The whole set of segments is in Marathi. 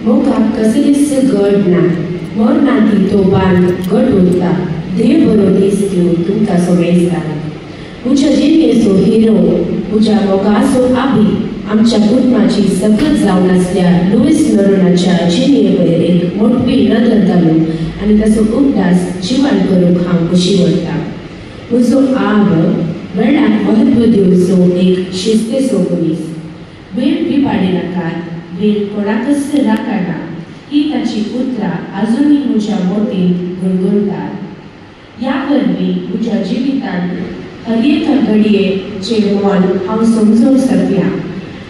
मोगा कसलीच गड ना मोरनांती तो बांद गड उरता देव बरो दीस दिवन तुमकां सगळेंच म्हज्या जिणेचो हिरो म्हज्या मोगाचो आबी आमच्या कुटुंबाची सगळं जावन आसल्या लुईस नोरोनाच्या जिणे वयर एक मोठवी नदर घालून आनी ताचो उपदास जिवन करूंक हांव कशी वता म्हजो आब वेळाक महत्व दिवचो एक शिस्तेचो मनीस वेळ पिपाडे नाकात वेळ कोणाकच राखना ही ताची उतरां आजुनूय म्हज्या मोतींत गुणगुणटात ह्या वरवीं म्हज्या जिवितांत हर एका घडयेचें मोल हांव समजूंक शकल्या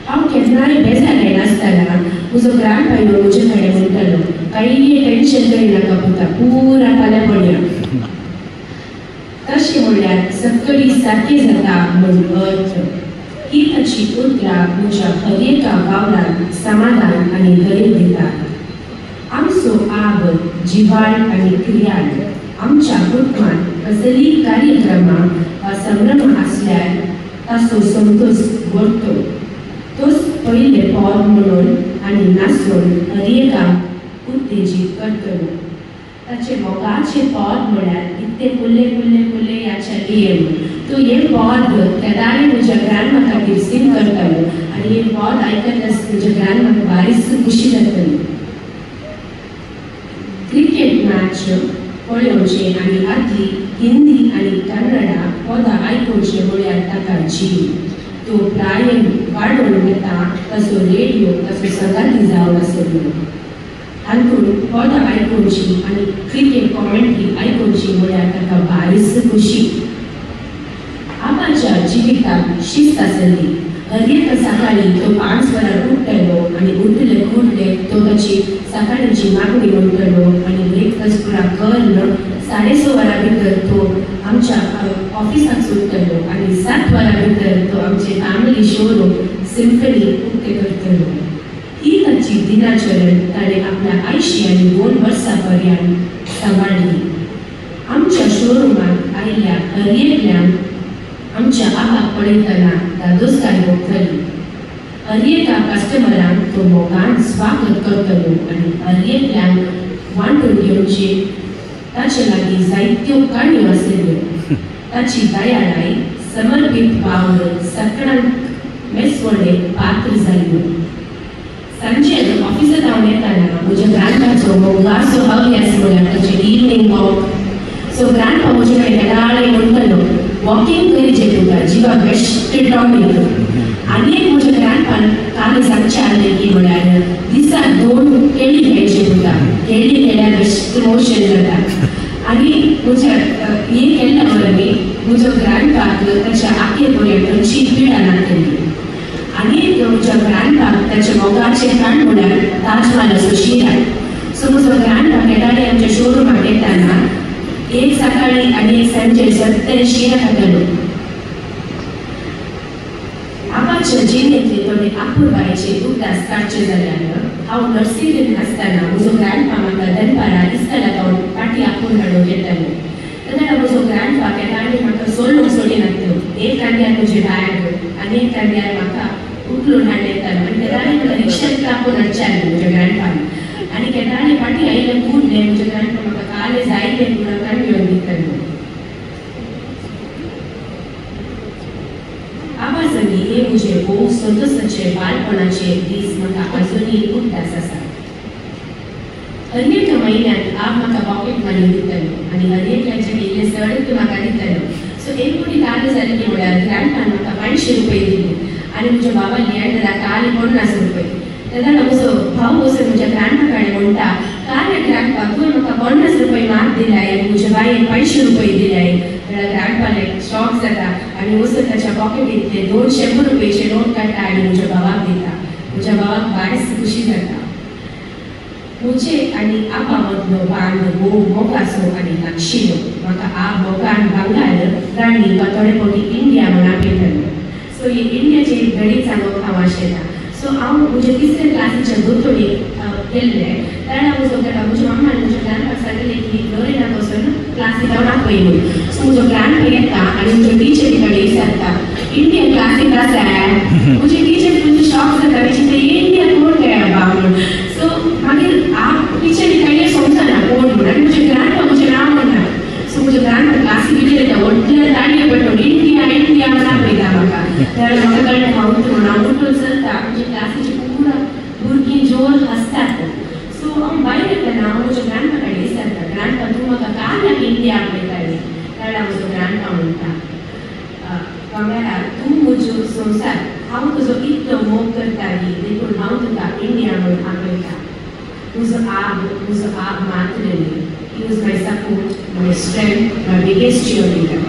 हांव केन्नाय बेजार येनासतना म्हजो ग्रांडपायो म्हजे कडेन म्हणटालो काही टेन्शन करिनाका पुता पुरा फाल्यां पडया तशें म्हणल्यार सगळी सारकें जाता म्हजो अर्थ ही ताची उतरां म्हज्या हर एका वावरांत समाधान आनी धैर्य दितात आमचो आब जिवाळ आनी क्रियाळ आमच्या कुटुंबांत कसली कार्यक्रमां वा संभ्रम आसल्यार ताचो संतोष व्हरतो तोच पयले पावल म्हणून आनी नाचून हर एकाक उत्तेजीत करतलो ताचे मोगाचे पावल म्हळ्यार इतले फुल्ले फुल्ले फुल्ले ह्याच्या लियेन तो हे पावल केदारी म्हज्या ग्रँडमा खातीर सिंग करतलो आनी हे पावल आयकतच म्हज्या ग्रँडमाक बारीच खुशी जातली क्रिकेट मॅच पळोवचे आनी आदली हिंदी आनी कन्नडा पदां आयकुचे म्हळ्यार ताका जीव तो प्रायन वाडोवन घेता तसो रेडिओ तसो संगाती जावन आसलो हातून पदां आयकुची आनी क्रिकेट कॉमेंट्री आयकुची म्हळ्यार ताका बारीच खुशी आबाच्या जिवितांत शिस्त आसली हर एका सकाळी तो 5 वरां उठतलो आनी उठले कुठले तो ताची सकाळची मागणी म्हणटलो आनी ब्रेकफास्ट पुरा करून 6:30 वरां भितर तो आमच्या ऑफिसाक सुटतलो आनी 7 वरां भितर तो आमचे फॅमिली शोरूम सिम्फनी उक्ते करतलो ही ताची दिनाचरण ताणें आपल्या आयशी आनी 2 वर्सां पर्यंत सांबाळली आमच्या शोरूमाक आयिल्ल्या हर एकल्यांक आमच्या आबाक पळयतना दादोसकाय भोगतली हर एका कस्टमरांक तो मोगान स्वागत करतलो आनी हर एकल्यांक वांटून घेवचे ताचे लागीं जायत्यो काणयो आसल्यो ताची दयाळाय समर्पीत वावर सगळ्यांक मेसवणे पात्र जाल्यो सांजे ऑफिसांत हांव येताना म्हज्या ग्रँडपाचो मोगाचो हव्यास म्हळ्यार ताचें इवनिंग वॉक सो ग्रँडपा म्हजे कडेन केदाळे म्हणटलो वॉकिंग करीचे तुका जिवा बेस्ट टॉमीक आनी एक म्हज्या ग्रँडपान काल सांगचे आसलें की म्हळ्यार दिसाक 2 केळी घेवचे तुका केळी केल्यार बेस्ट मोशन जाता आनी म्हज्या हे केल्ल्या वरवीं म्हजो ग्रँडपाक ताच्या आखे पर्यंत खंयची पिडा नासली आनी म्हज्या ग्रँडपाक ताच्या मोगाचें काण म्हळ्यार ताजमहालाचो शिरा सो म्हजो ग्रँडपा केदाळे आमच्या शोरूमाक येताना एक सकाळी आनी एक सांजे सत्तर शिरा खातलो आबाच्या जिणेंतले थोडे आपुरबायेचे उदास काडचे जाल्यार हांव नर्सरींत आसतना म्हजो ग्रँडपा म्हाका दनपारां इस्कॉलाक हांव फाटीं आपूण हाडून येतालो तेन्ना म्हजो ग्रँडपा केदाळे म्हाका सोडूंक सोडिनासलो एक कांद्यार म्हजे बॅग आनी एक कांद्यार म्हाका उखलून हाडून येतालो आनी केदाळे म्हाका रिक्षांत आपूण हाडचाले म्हज्या ग्रँडपान आनी केदाळे फाटीं आयिल्ले कूडले म्हज्या ग्रँडपा म्हाका काले जायते पुरा काणयो दितालो आबा संगी हे म्हजे भोव संतोशाचे बाळपणाचे दीस म्हाका आजुनूय उदास आसा हर एक म्हयन्यांत आब म्हाका पॉकेट मनी दितालो आनी हर एकल्याचे इल्ले सड तो म्हाका दितालो सो एक फावटी काल जालें की म्हळ्यार ग्रँडपान म्हाका 500 रुपये दिले आनी म्हज्या बाबा लियांडरा काल 50 रुपये तेन्ना म्हजो भाव बसून म्हज्या ग्रँडपा कडेन म्हणटा काल ग्रँडपा तुवें म्हाका 50 रुपये मात दिल्याय आनी म्हज्या बायेन 500 रुपये दिल्याय जाल्यार ग्रँडपान शॉक जाता आनी वचून ताच्या पॉकेटींतले 200 रुपयेचे नोट काडटा आनी म्हज्या बाबाक दिता म्हज्या बाबाक बारीच खुशी जाता म्हजे आनी आबा मदलो बांद भोव मोगाचो आनी लागशिलो म्हाका आब मोगान बंगाल राणी वा थोडे फावटी इंडिया म्हूण आपयतालो सो ही इंडियाचे घडी सांगप हांव आशिल्ला सो हांव म्हज्या 3रे क्लासीच्या दोतोडीक गेल्ले तेन्ना म्हज्या मम्मान म्हज्या ग्रँडपाक सांगलें की फ्लोरिना वचून क्लासीक हांव आपय म्हणून सो म्हजो ग्रँडपा येता आनी म्हज्या टिचरी कडेन विचारता इंडियन क्लासीक आसा म्हजी टिचर म्हणजे शॉक जाता विचारता इंडिया कोण काय बाबा म्हणून सो टिचरी काही समजना कोण म्हणून मुझे ग्रँडपा मुझे नाव म्हणणार सो मुझे ग्रँडपा क्लासी कितें करता व्हडल्या ताळये पडटलो इंडिया इंडिया म्हणून आपयता म्हाका त्यावेळेस म्हाका कळ्ळें हांव उठून चलता म्हणजे क्लासीची पुरा भुरगीं जोर हसतात सो हांव भायर येतना हांव म्हज्या ग्रँडपा कडेन विचारता ग्रँडपा तूं म्हाका काल इंडिया आपयताली त्यावेळेस म्हजो ग्रँडपा म्हणटा कमला तूं म्हजो संवसार हांव तुजो इतलो मोग करताली देखून हांव तुका इंडिया म्हणून आपयता म्हजो आब मातलेली He was my support, my strength, my biggest cheerleader.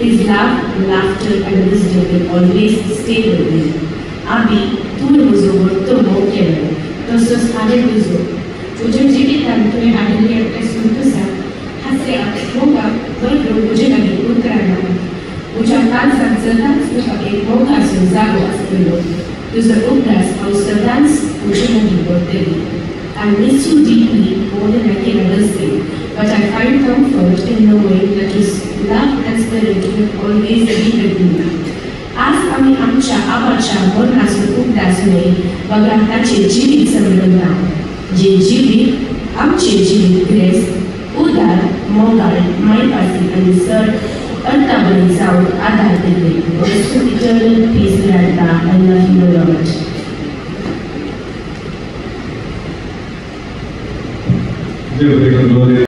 His love, laughter and wisdom will always stay with me. Abi, तुवें म्हजो व्हडलो मोग केलो तसोच हांवें तुजो तुज्या जिवितांत तुवें हाडिल्ले एकटे संतोशा हास्याक मोगाक बरोबर म्हजे लागीं उतरायला म्हज्या काळजांत सदांच तुका एक मोगाचो जागो आसतलो तुजो उगडास हांव सदांच म्हजे लागीं व्हरतली I miss you deeply more than I can understand, but I find comfort in knowing that His love and spirit will always be with me. आज आम्ही आमच्या आबाच्या मरणासून उगडासने भगवंताचे जीवित समजता जे जीवित आमचे जीवित ग्रेस उदार मोगाळ मायपासी आणि सर अर्थावरी जाऊन आधार दिले. Eternal peace, Lord, I love you, Lord.